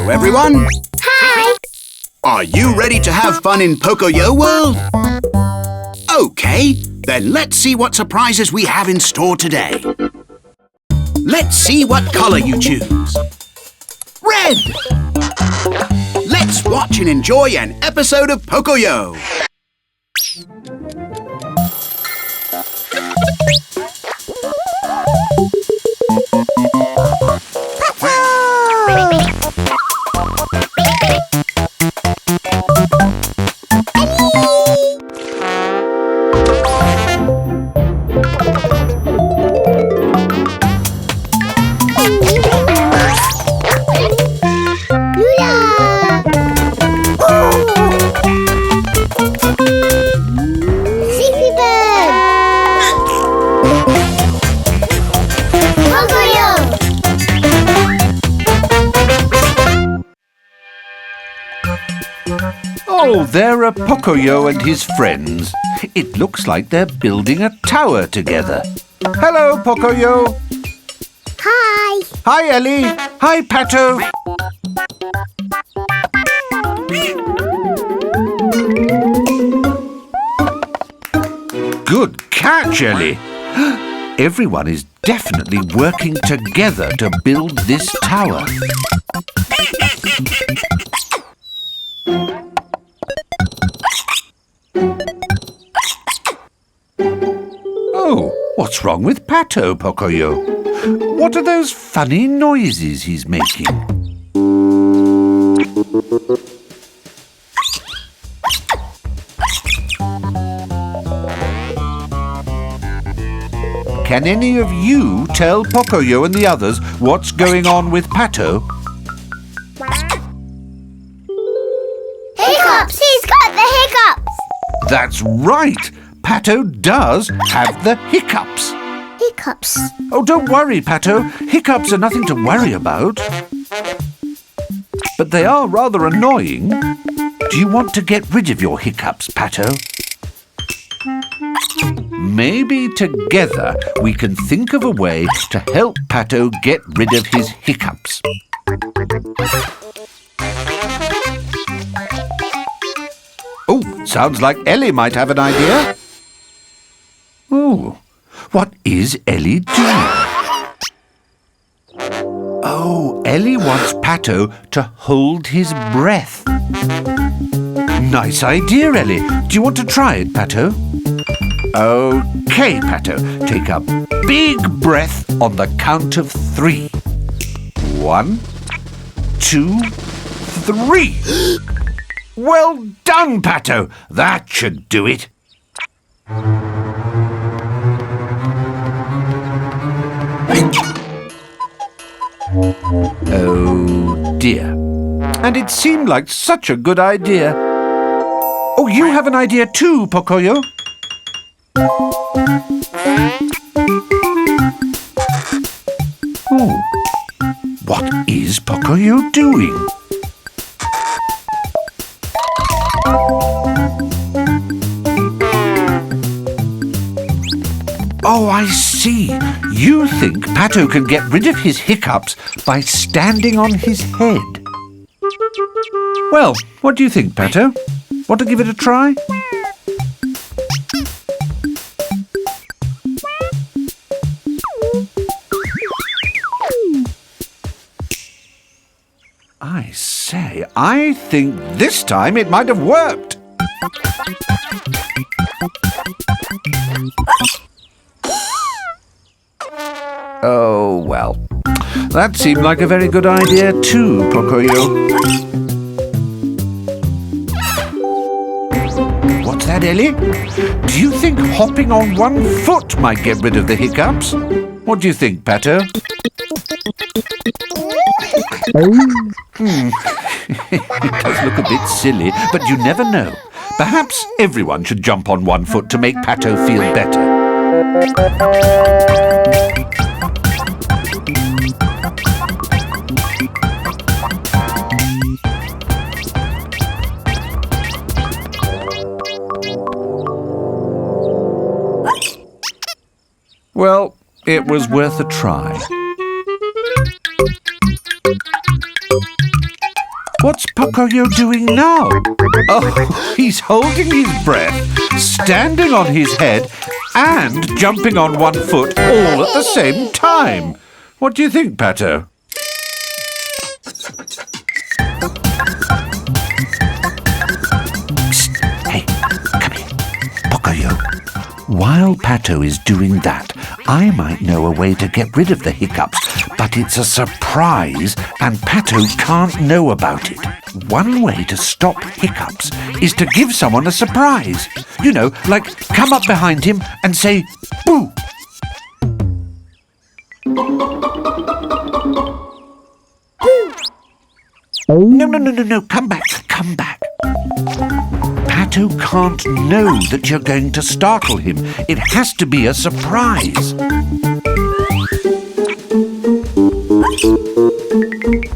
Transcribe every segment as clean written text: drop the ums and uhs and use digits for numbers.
Hello, everyone. Hi! Are you ready to have fun in Pocoyo World? OK, then let's see what surprises we have in store today. Let's see what colour you choose. Red! Let's watch and enjoy an episode of Pocoyo. Oh, there are Pocoyo and his friends. It looks like they're building a tower together. Hello, Pocoyo. Hi! Hi, Ellie. Hi, Pato. Good catch, Ellie. Everyone is definitely working together to build this tower. Oh, what's wrong with Pato, Pocoyo? What are those funny noises he's making? Can any of you tell Pocoyo and the others what's going on with Pato? Hiccups! He's got the hiccups! That's right! Pato does have the hiccups. Hiccups? Oh, don't worry, Pato. Hiccups are nothing to worry about. But they are rather annoying. Do you want to get rid of your hiccups, Pato? Maybe together we can think of a way to help Pato get rid of his hiccups. Oh, sounds like Ellie might have an idea. Oh, what is Ellie doing? Oh, Ellie wants Pato to hold his breath. Nice idea, Ellie. Do you want to try it, Pato? OK, Pato. Take a big breath on the count of 3. 1, 2, 3. Well done, Pato. That should do it. Oh, dear. And it seemed like such a good idea. Oh, you have an idea too, Pocoyo? Oh, what is Pocoyo doing? Oh, I see. You think Pato can get rid of his hiccups by standing on his head. Well, what do you think, Pato? Want to give it a try? I say, I think this time it might have worked. Oh, well. That seemed like a very good idea too, Pocoyo. What's that, Ellie? Do you think hopping on one foot might get rid of the hiccups? What do you think, Pato? It does look a bit silly, but you never know. Perhaps everyone should jump on one foot to make Pato feel better. Well, it was worth a try. What's Pocoyo doing now? Oh, he's holding his breath, standing on his head, and jumping on one foot all at the same time. What do you think, Pato? Psst. Hey, come here. Pocoyo, while Pato is doing that, I might know a way to get rid of the hiccups, but it's a surprise and Pato can't know about it. One way to stop hiccups is to give someone a surprise. You know, like come up behind him and say, boo! No, come back. Pato can't know that you're going to startle him. It has to be a surprise.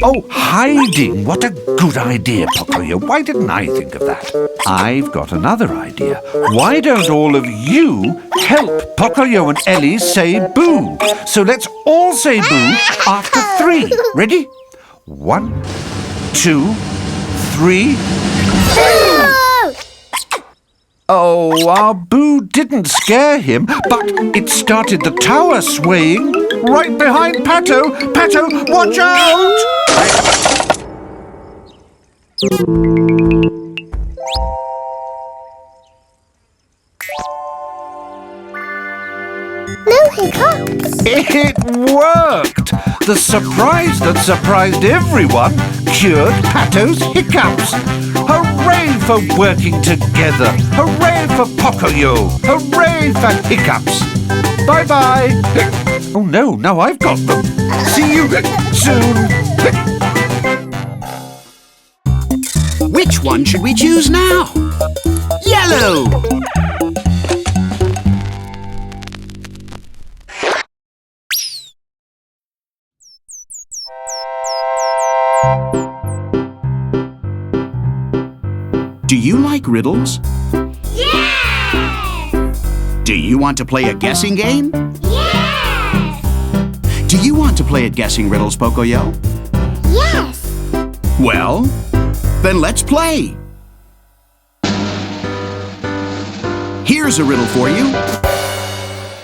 Oh, hiding! What a good idea, Pocoyo. Why didn't I think of that? I've got another idea. Why don't all of you help Pocoyo and Ellie say boo? So let's all say boo after 3. Ready? 1, 2, 3. Oh, our boo didn't scare him, but it started the tower swaying right behind Pato. Pato, watch out! No hiccups. It worked! The surprise that surprised everyone cured Pato's hiccups. Hooray for working together! Hooray for Pocoyo! Hooray for hiccups! Bye-bye! Oh no, now I've got them. See you soon! Which one should we choose now? Yellow! Do you like riddles? Yes! Do you want to play a guessing game? Yes! Do you want to play at guessing riddles, Pocoyo? Yes! Well, then let's play. Here's a riddle for you.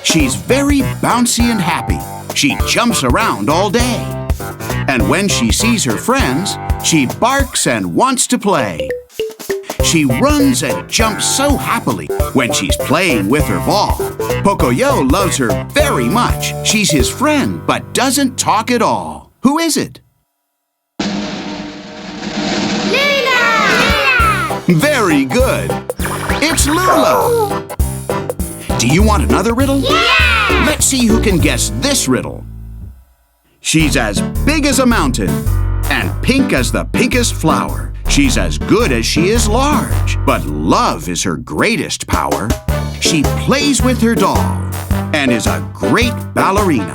She's very bouncy and happy. She jumps around all day. And when she sees her friends, she barks and wants to play. She runs and jumps so happily when she's playing with her ball. Pocoyo loves her very much. She's his friend, but doesn't talk at all. Who is it? Lula! Very good. It's Lula. Do you want another riddle? Yeah! Let's see who can guess this riddle. She's as big as a mountain and pink as the pinkest flower. She's as good as she is large, but love is her greatest power. She plays with her doll and is a great ballerina.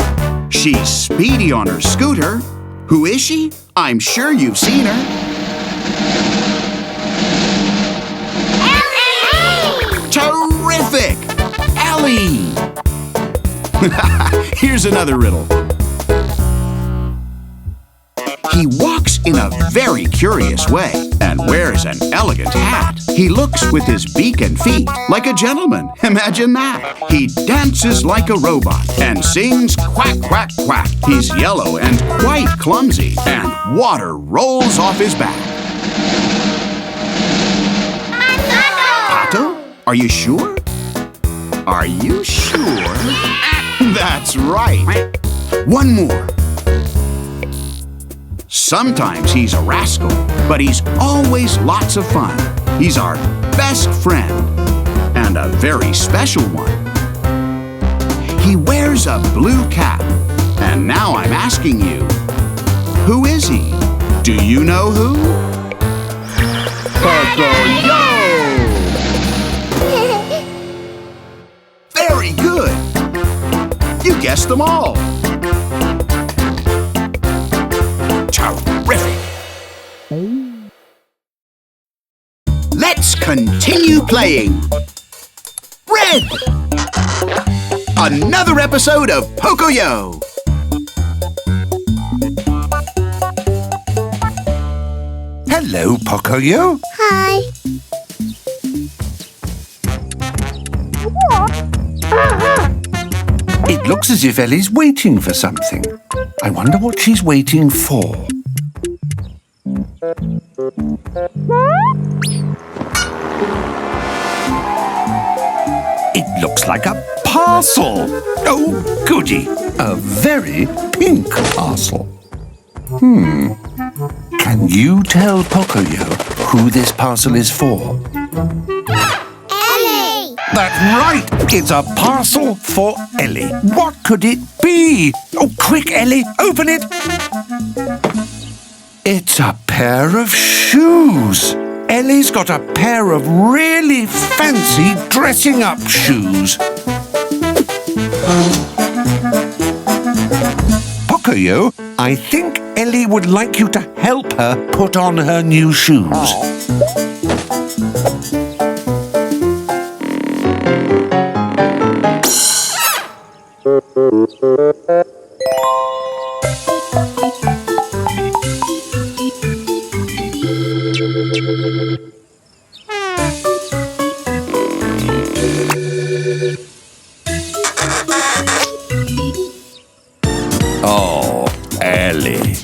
She's speedy on her scooter. Who is she? I'm sure you've seen her. Ellie! Terrific! Ellie! Here's another riddle. He walks in a very curious way and wears an elegant hat. He looks with his beak and feet like a gentleman. Imagine that. He dances like a robot and sings quack, quack, quack. He's yellow and quite clumsy, and water rolls off his back. Pato, are you sure? Are you sure? That's right. One more. Sometimes he's a rascal, but he's always lots of fun. He's our best friend, and a very special one. He wears a blue cap, and now I'm asking you, who is he? Do you know who? Pocoyo! Very good! You guessed them all! Terrific! Let's continue playing! Red! Another episode of Pocoyo! Hello, Pocoyo. Hi. It looks as if Ellie's waiting for something. I wonder what she's waiting for. It looks like a parcel. Oh, goody. A very pink parcel. Can you tell Pocoyo who this parcel is for? Ellie. That's right! It's a parcel for Ellie. What could it be? Oh, quick, Ellie, open it! It's a pair of shoes. Ellie's got a pair of really fancy dressing-up shoes. Pocoyo, I think Ellie would like you to help her put on her new shoes. Oh, Ellie.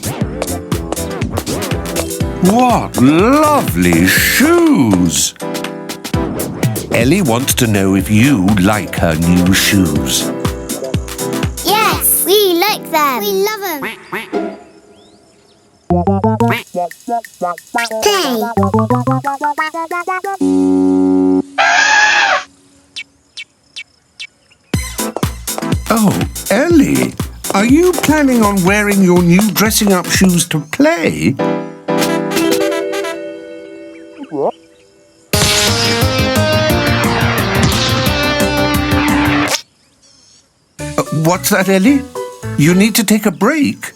What lovely shoes! Ellie wants to know if you like her new shoes. Yes, we like them. We love them. Play. Oh, Ellie, are you planning on wearing your new dressing-up shoes to play? What's that, Ellie? You need to take a break.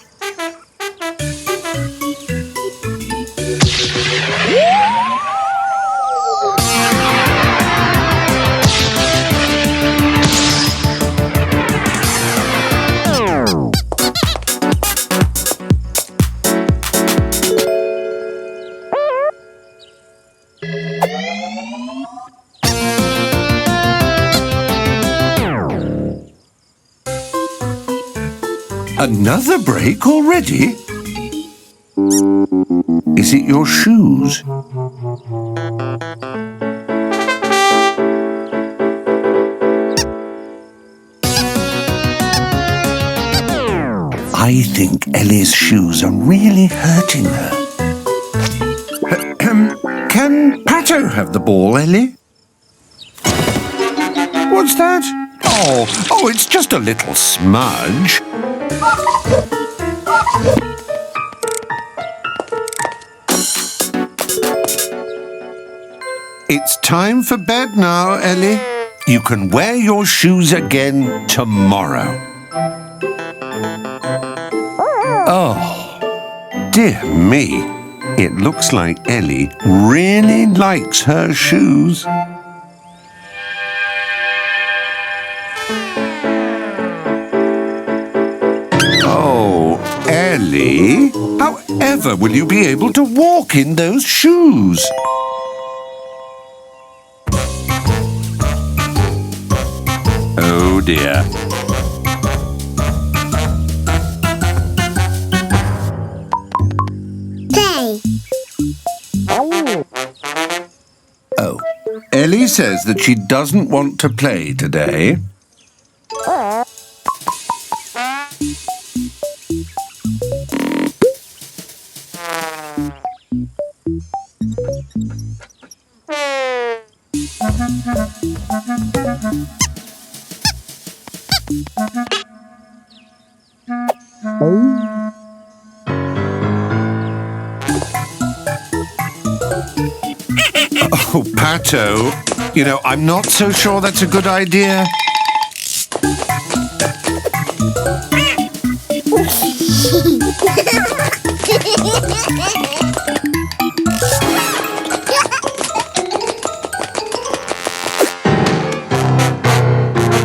Another break already? Is it your shoes? I think Ellie's shoes are really hurting her. Can Pato have the ball, Ellie? What's that? Oh, it's just a little smudge. It's time for bed now, Ellie. You can wear your shoes again tomorrow. Oh, dear me. It looks like Ellie really likes her shoes. Oh, Ellie, how ever will you be able to walk in those shoes? Oh dear. Play. Oh, Ellie says that she doesn't want to play today. Oh, Pato, you know, I'm not so sure that's a good idea.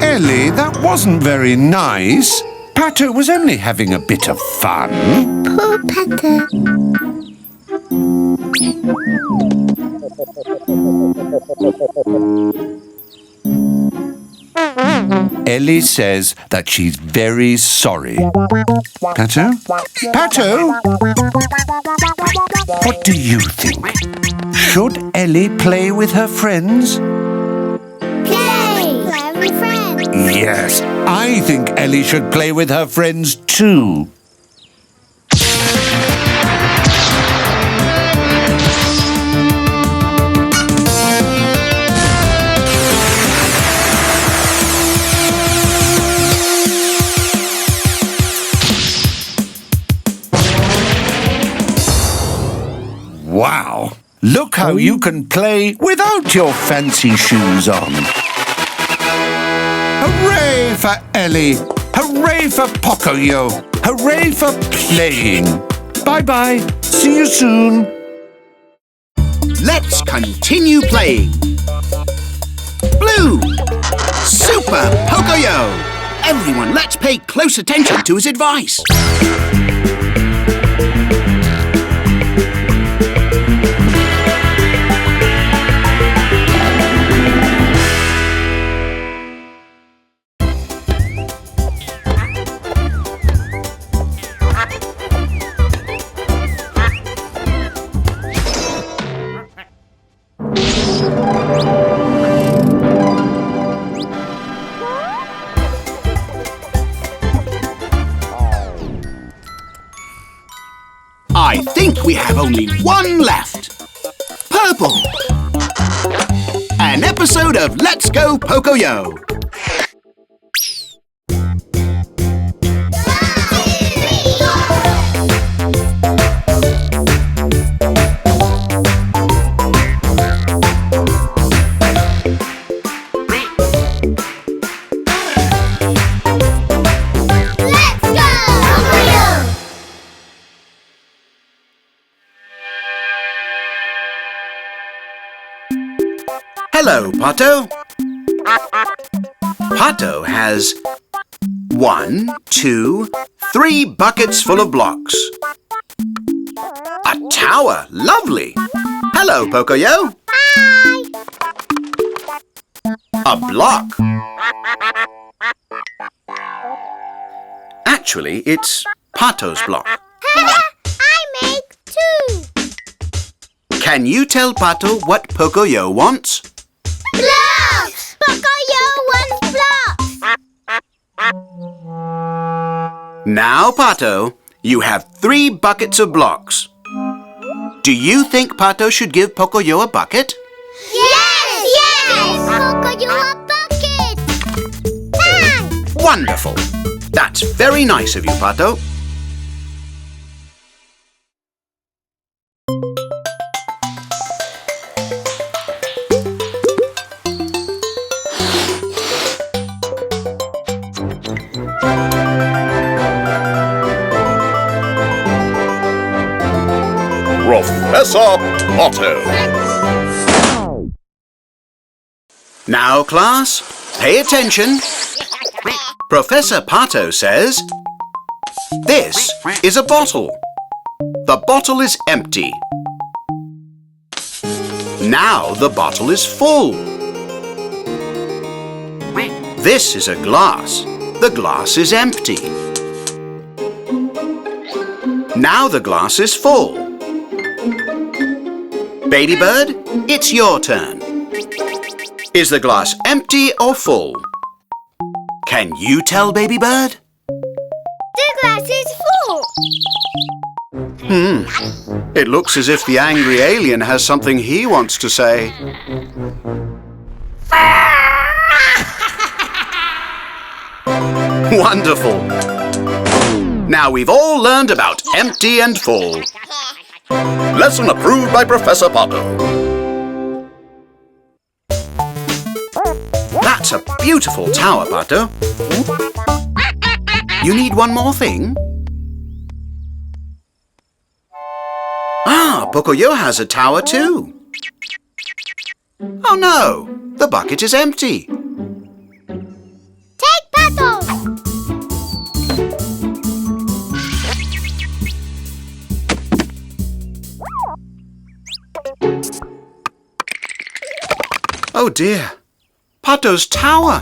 Ellie, that wasn't very nice. Pato was only having a bit of fun. Poor Pato. Ellie says that she's very sorry. Pato? Pato? What do you think? Should Ellie play with her friends? Play! Play with friends. Yes, I think Ellie should play with her friends too. Wow! Look how you can play without your fancy shoes on. Hooray for Ellie! Hooray for Pocoyo! Hooray for playing! Bye-bye. See you soon. Let's continue playing. Blue! Super Pocoyo! Everyone, let's pay close attention to his advice. I think we have only one left. Purple. An episode of Let's Go Pocoyo. Hello, Pato. Pato has 1, 2, 3 buckets full of blocks. A tower, lovely. Hello, Pocoyo. Hi! A block. Actually, it's Pato's block. I make 2. Can you tell Pato what Pocoyo wants? Blocks! Pocoyo wants blocks! Now, Pato, you have 3 buckets of blocks. Do you think Pato should give Pocoyo a bucket? Yes! Yes! Pocoyo a bucket! Thanks! Wonderful. That's very nice of you, Pato. Professor Pato. Now, class, pay attention. Professor Pato says, this is a bottle. The bottle is empty. Now the bottle is full. This is a glass. The glass is empty. Now the glass is full. Babybird, it's your turn. Is the glass empty or full? Can you tell, Babybird? The glass is full. It looks as if the angry alien has something he wants to say. Wonderful! Now we've all learned about empty and full. Lesson approved by Professor Pato. That's a beautiful tower, Pato. You need one more thing? Ah, Pocoyo has a tower too. Oh no, the bucket is empty. Take Pato! Oh dear. Pato's tower.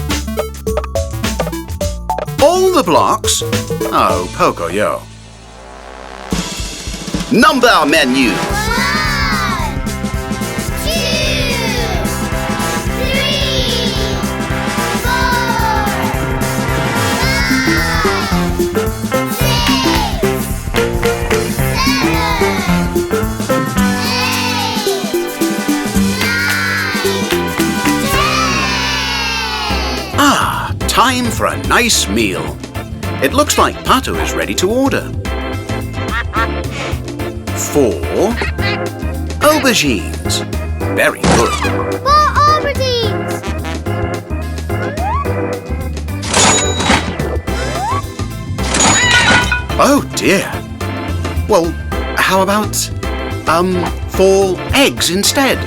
All the blocks? Oh, Pocoyo. Number menu. 1, 2, 3, 4, 5, 6, 7, 8, 9, 10. Time for a nice meal. It looks like Pato is ready to order. 4 aubergines. Very good. 4 aubergines. Oh dear. Well, how about 4 eggs instead?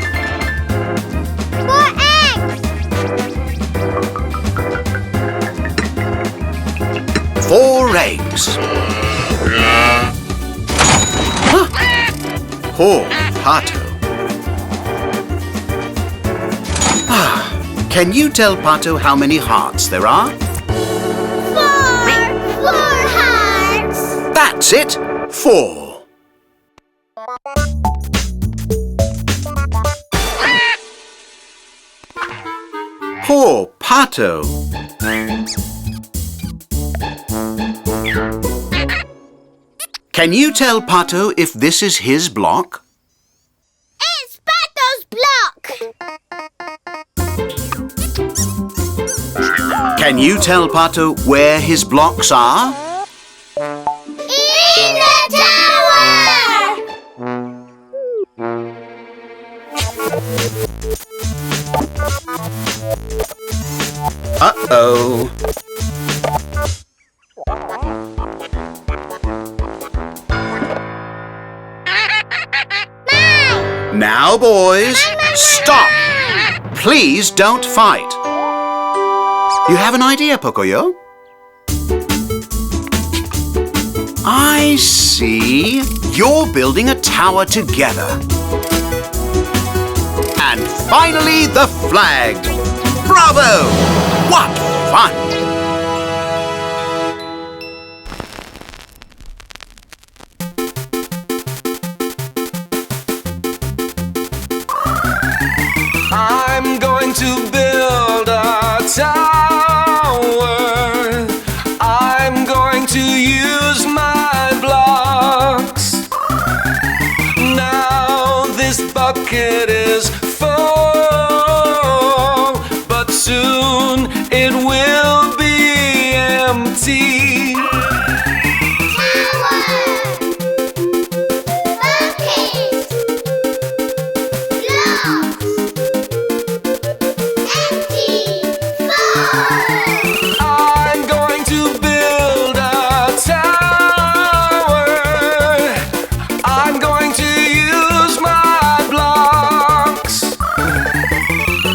4 eggs. 4 eggs. Huh. Poor Pato. Can you tell Pato how many hearts there are? 4 hearts. That's it. 4. Poor Pato. Can you tell Pato if this is his block? It's Pato's block. Can you tell Pato where his blocks are? In the tower. Uh-oh. Now, boys, stop! Please don't fight. You have an idea, Pocoyo? I see. You're building a tower together. And finally, the flag. Bravo! What fun! I'm going to build a tower. I'm going to use my blocks. Now this bucket is full, but soon it will be empty. I'm going to build a tower. I'm going to use my blocks.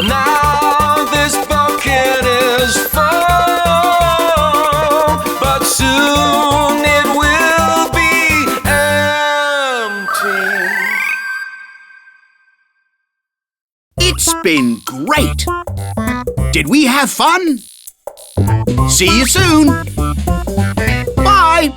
Now this bucket is full, but soon it will be empty. It's been great. Did we have fun? See you soon. Bye.